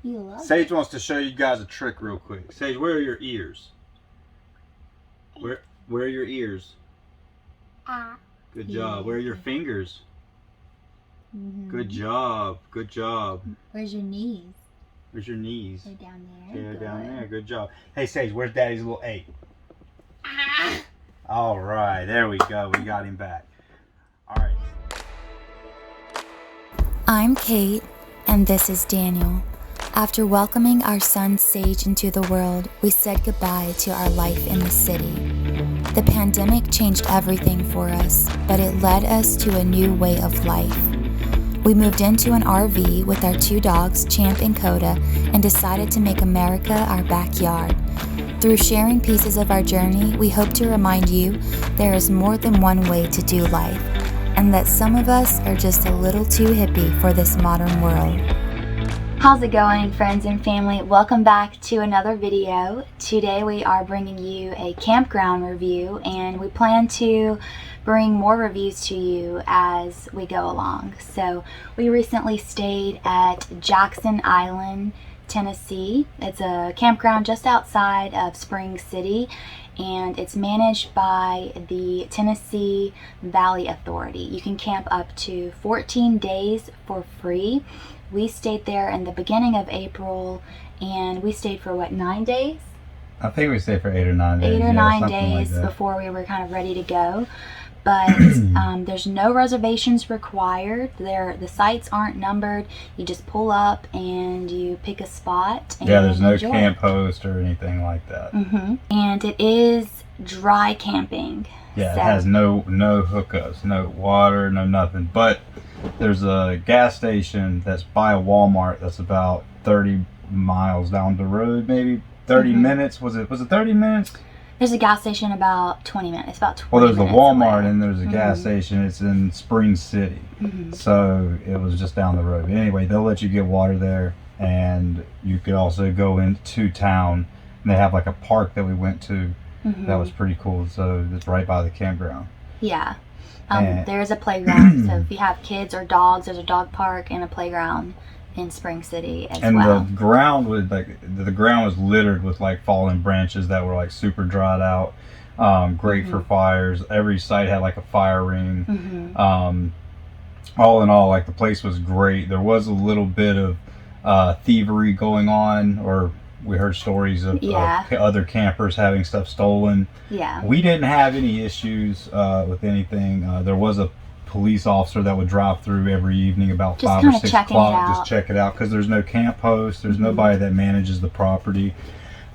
You love Sage wants to show you guys a trick real quick. Sage, where are your ears? Where are your ears? Good job. Where are your fingers? Good job. Good job. Where's your knees? Where's your knees? They're down there. They're down there. Good job. Hey, Sage, where's Daddy's little 8? All right. There we go. We got him back. All right. I'm Kate, and this is Daniel. After welcoming our son Sage into the world, we said goodbye to our life in the city. The pandemic changed everything for us, but it led us to a new way of life. We moved into an RV with our 2 dogs, Champ and Coda, and decided to make America our backyard. Through sharing pieces of our journey, we hope to remind you there is more than one way to do life, and that some of us are just a little too hippie for this modern world. How's it going, friends and family? Welcome back to another video. Today we are bringing you a campground review, and we plan to bring more reviews to you as we go along. So we recently stayed at Jackson Island, Tennessee. It's a campground just outside of Spring City, and it's managed by the Tennessee Valley Authority. You can camp up to 14 days for free. We stayed there in the beginning of April, and we stayed for 9 days? I think we stayed for 8 or 9 days. 8 or 9 days before we were kind of ready to go. But there's no reservations required. The sites aren't numbered. You just pull up and you pick a spot and there's no enjoy. camp host or anything like that. And it is dry camping. Yeah, so it has no hookups, no water, no nothing. But there's a gas station that's by a Walmart that's about 30 miles down the road, maybe 30 minutes. Was it 30 minutes? There's a gas station about 20 minutes. About 20 Well, there's a minutes Walmart away. and there's a gas station. It's in Spring City. So it was just down the road. Anyway, they'll let you get water there, and you could also go into town. And they have like a park that we went to. That was pretty cool. So it's right by the campground. Yeah. There's a playground. So if you have kids or dogs, there's a dog park and a playground in Spring City as well. And the ground was littered with like fallen branches that were like super dried out. Great for fires. Every site had like a fire ring. All in all, like the place was great. There was a little bit of thievery going on, or we heard stories of other campers having stuff stolen. Yeah. We didn't have any issues with anything. There was a police officer that would drive through every evening about just 5 or 6 o'clock, just check it out, because there's no camp host, there's nobody that manages the property.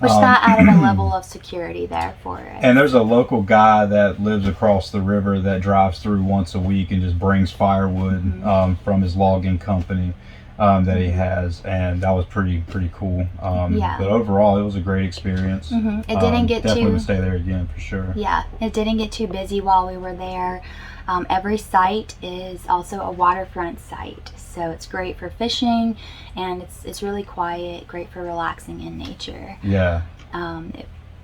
Which that added a level of security there for us. And there's a local guy that lives across the river that drives through once a week and just brings firewood from his logging company that he has, and that was pretty cool. But overall, it was a great experience. It didn't get definitely would stay there again for sure. Yeah, it didn't get too busy while we were there. Every site is also a waterfront site, so it's great for fishing, and it's really quiet, great for relaxing in nature. Yeah.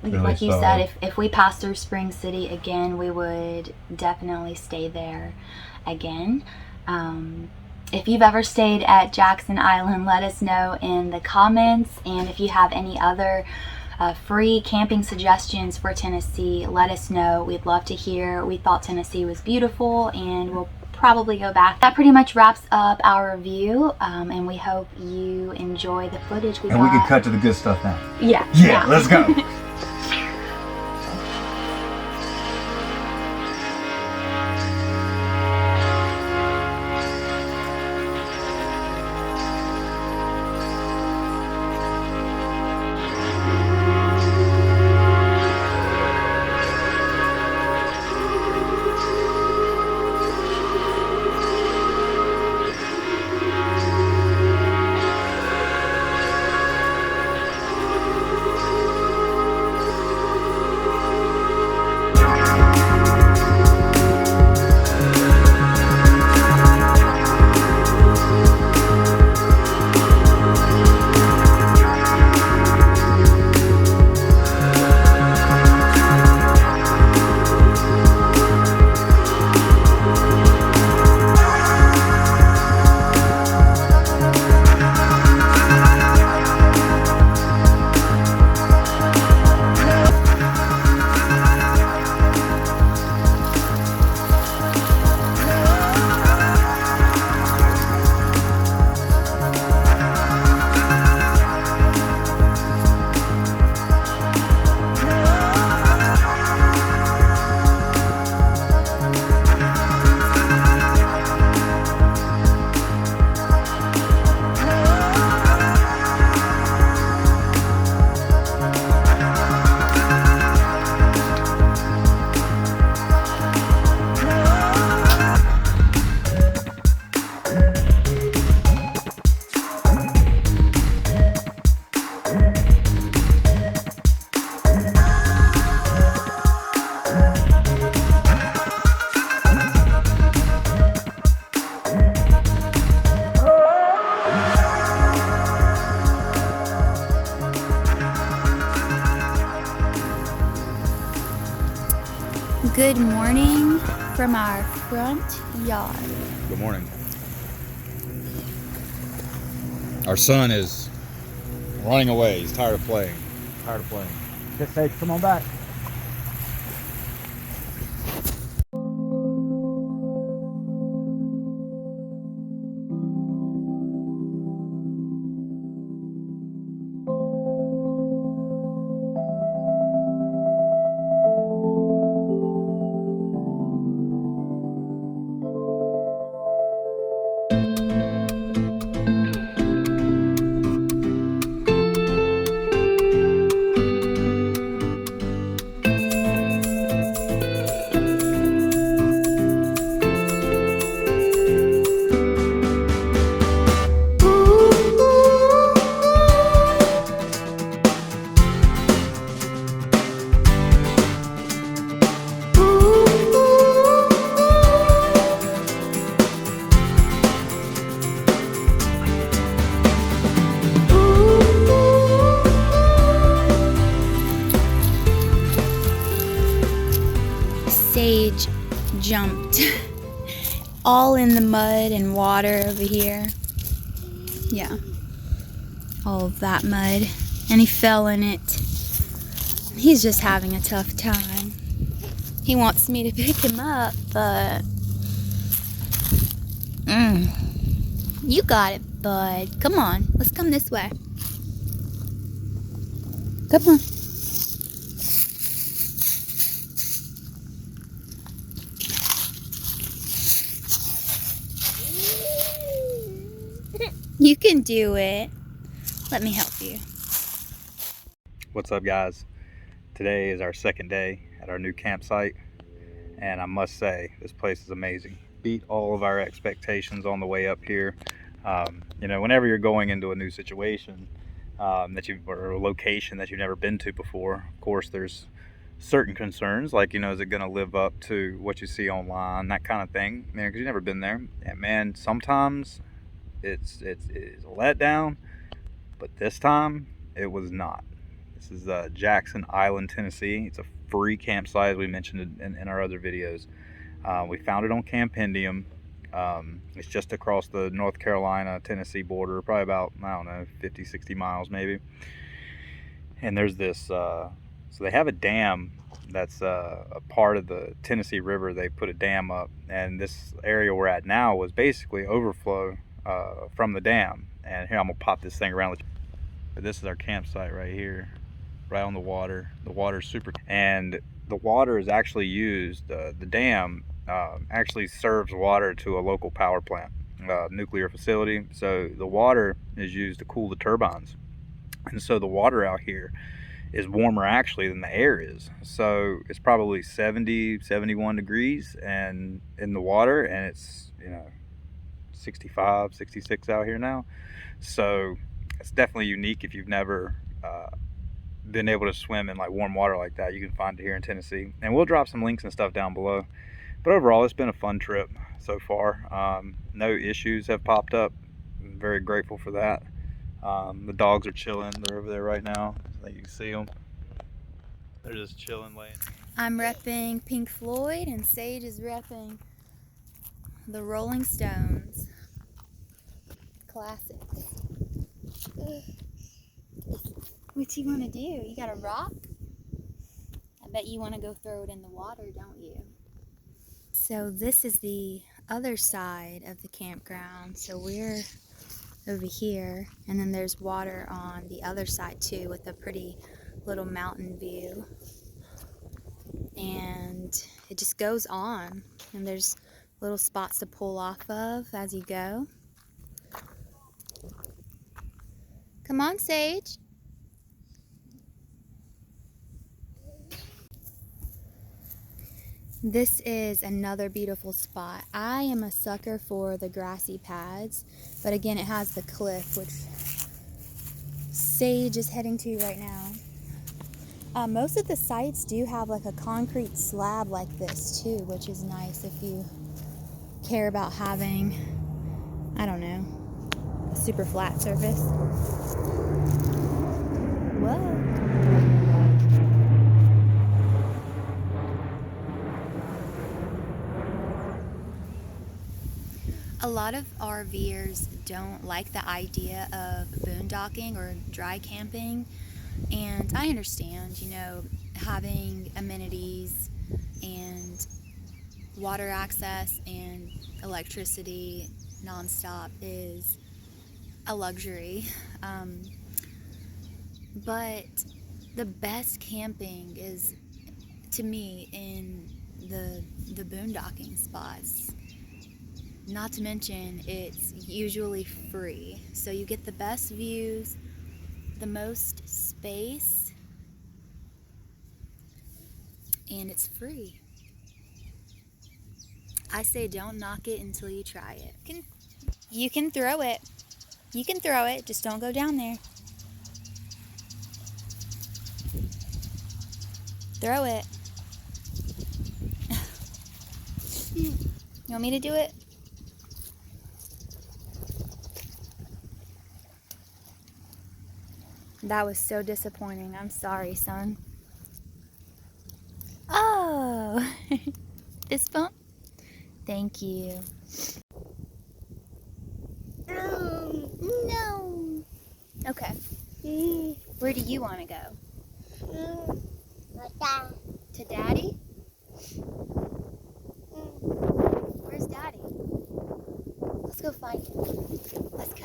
Really like you said, if we passed through Spring City again, we would definitely stay there again. If you've ever stayed at Jackson Island, let us know in the comments, and if you have any other free camping suggestions for Tennessee, let us know. We'd love to hear. We thought Tennessee was beautiful, and we'll probably go back. That pretty much wraps up our review, and we hope you enjoy the footage we got. And we can cut to the good stuff now. Yeah. Let's go. Good morning from our front yard. Good morning. Our son is running away. He's tired of playing. Okay, Sage, come on back. Sage jumped all in the mud and water over here. Yeah, all of that mud, and he fell in it. He's just having a tough time. He wants me to pick him up, but you got it, bud. Come on, let's come this way. Come on. You can do it. Let me help you. What's up, guys? Today is our second day at our new campsite, and I must say this place is amazing. Beat all of our expectations on the way up here. You know, whenever you're going into a new situation or a location that you've never been to before, of course there's certain concerns, like, you know, is it going to live up to what you see online, that kind of thing, man, because you've never been there. And man, sometimes it's a letdown, but this time it was not. This is Jackson Island, Tennessee. It's a free campsite, as we mentioned in our other videos. We found it on Campendium. It's just across the North Carolina Tennessee border, probably about, I don't know, 50-60 miles maybe. And there's this so they have a dam that's a part of the Tennessee River. They put a dam up, and this area we're at now was basically overflow from the dam. And here, I'm gonna pop this thing around. But this is our campsite right here, right on the water. The water's super, and the water is actually used, the dam actually serves water to a local power plant, nuclear facility. So the water is used to cool the turbines, and so the water out here is warmer actually than the air is. So it's probably 70-71 degrees and in the water, and it's, you know, 65-66 out here now. So it's definitely unique. If you've never been able to swim in like warm water like that, you can find it here in Tennessee, and we'll drop some links and stuff down below. But overall, it's been a fun trip so far. No issues have popped up. I'm very grateful for that. The dogs are chilling. They're over there right now. I think you can see them. They're just chilling, laying. I'm repping Pink Floyd, and Sage is repping the Rolling Stones. Classic. What you want to do? You got a rock? I bet you want to go throw it in the water, don't you? So this is the other side of the campground. So we're over here, and then there's water on the other side too, with a pretty little mountain view. And it just goes on, and there's little spots to pull off of as you go. Come on, Sage. This is another beautiful spot. I am a sucker for the grassy pads, but again, it has the cliff, which Sage is heading to right now. Most of the sites do have like a concrete slab like this too, which is nice if you care about having, I don't know, a super flat surface. Whoa. lot of RVers don't like the idea of boondocking or dry camping, and I understand, having amenities and water access and electricity nonstop is a luxury. But the best camping is, to me, in the boondocking spots. Not to mention, it's usually free. So you get the best views, the most space, and it's free. I say don't knock it until you try it. You can throw it. You can throw it, just don't go down there. Throw it. You want me to do it? That was so disappointing. I'm sorry, son. Oh! Fist bump? Thank you. No! Okay. Where do you want to go? To Daddy? Where's Daddy? Let's go find him. Let's go.